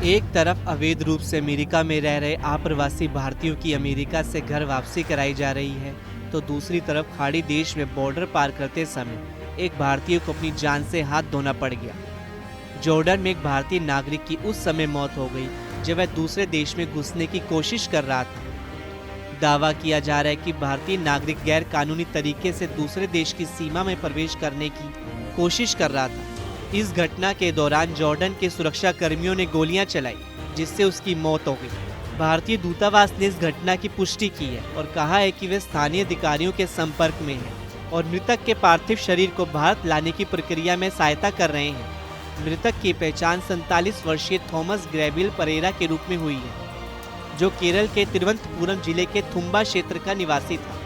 एक तरफ अवैध रूप से अमेरिका में रह रहे अप्रवासी भारतीयों की अमेरिका से घर वापसी कराई जा रही है, तो दूसरी तरफ खाड़ी देश में बॉर्डर पार करते समय एक भारतीय को अपनी जान से हाथ धोना पड़ गया। जॉर्डन में एक भारतीय नागरिक की उस समय मौत हो गई जब वह दूसरे देश में घुसने की कोशिश कर रहा था। दावा किया जा रहा है कि भारतीय नागरिक गैर कानूनी तरीके से दूसरे देश की सीमा में प्रवेश करने की कोशिश कर रहा था। इस घटना के दौरान जॉर्डन के सुरक्षा कर्मियों ने गोलियां चलाई, जिससे उसकी मौत हो गई। भारतीय दूतावास ने इस घटना की पुष्टि की है और कहा है कि वे स्थानीय अधिकारियों के संपर्क में हैं और मृतक के पार्थिव शरीर को भारत लाने की प्रक्रिया में सहायता कर रहे हैं। मृतक की पहचान 47 वर्षीय थॉमस ग्रेविल परेरा के रूप में हुई है, जो केरल के तिरुवनंतपुरम जिले के थुम्बा क्षेत्र का निवासी था।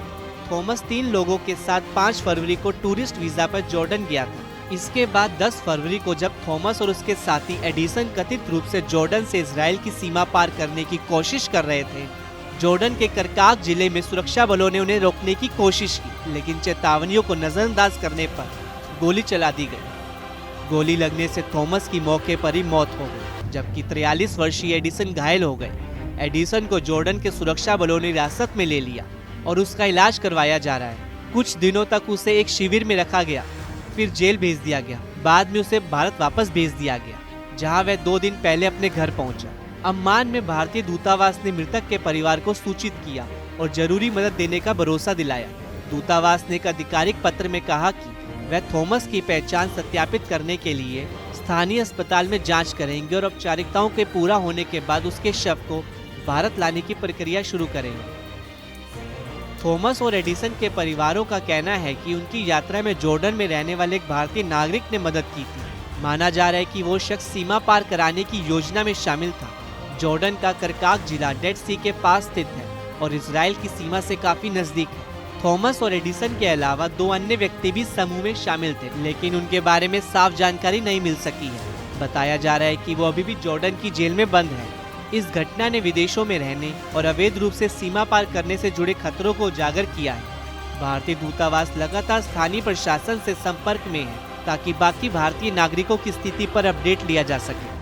थॉमस 3 लोगों के साथ 5 फरवरी को टूरिस्ट वीजा पर जॉर्डन गया था। इसके बाद 10 फरवरी को जब थॉमस और उसके साथी एडिसन कथित रूप से जॉर्डन से इजराइल की सीमा पार करने की कोशिश कर रहे थे, जॉर्डन के करकाक जिले में सुरक्षा बलों ने उन्हें रोकने की कोशिश की, लेकिन चेतावनियों को नजरअंदाज करने पर गोली चला दी गई। गोली लगने से थॉमस की मौके पर ही मौत हो गई, जबकि 43 वर्षीय एडिसन घायल हो गए। एडिसन को जॉर्डन के सुरक्षा बलों ने हिरासत में ले लिया और उसका इलाज करवाया जा रहा है। कुछ दिनों तक उसे एक शिविर में रखा गया, फिर जेल भेज दिया गया। बाद में उसे भारत वापस भेज दिया गया, जहां वह 2 दिन पहले अपने घर पहुंचा। अम्मान में भारतीय दूतावास ने मृतक के परिवार को सूचित किया और जरूरी मदद देने का भरोसा दिलाया। दूतावास ने एक आधिकारिक पत्र में कहा कि वह थॉमस की पहचान सत्यापित करने के लिए स्थानीय अस्पताल में जांच करेंगे और औपचारिकताओं के पूरा होने के बाद उसके शव को भारत लाने की प्रक्रिया शुरू करेंगे। थॉमस और एडिसन के परिवारों का कहना है कि उनकी यात्रा में जॉर्डन में रहने वाले एक भारतीय नागरिक ने मदद की थी। माना जा रहा है कि वो शख्स सीमा पार कराने की योजना में शामिल था। जॉर्डन का करकाक जिला डेड सी के पास स्थित है और इजराइल की सीमा से काफी नजदीक है। थॉमस और एडिसन के अलावा 2 अन्य व्यक्ति भी समूह में शामिल थे, लेकिन उनके बारे में साफ जानकारी नहीं मिल सकी है। बताया जा रहा है कि वो अभी भी जॉर्डन की जेल में बंद है। इस घटना ने विदेशों में रहने और अवैध रूप से सीमा पार करने से जुड़े खतरों को उजागर किया है। भारतीय दूतावास लगातार स्थानीय प्रशासन से संपर्क में है ताकि बाकी भारतीय नागरिकों की स्थिति पर अपडेट लिया जा सके।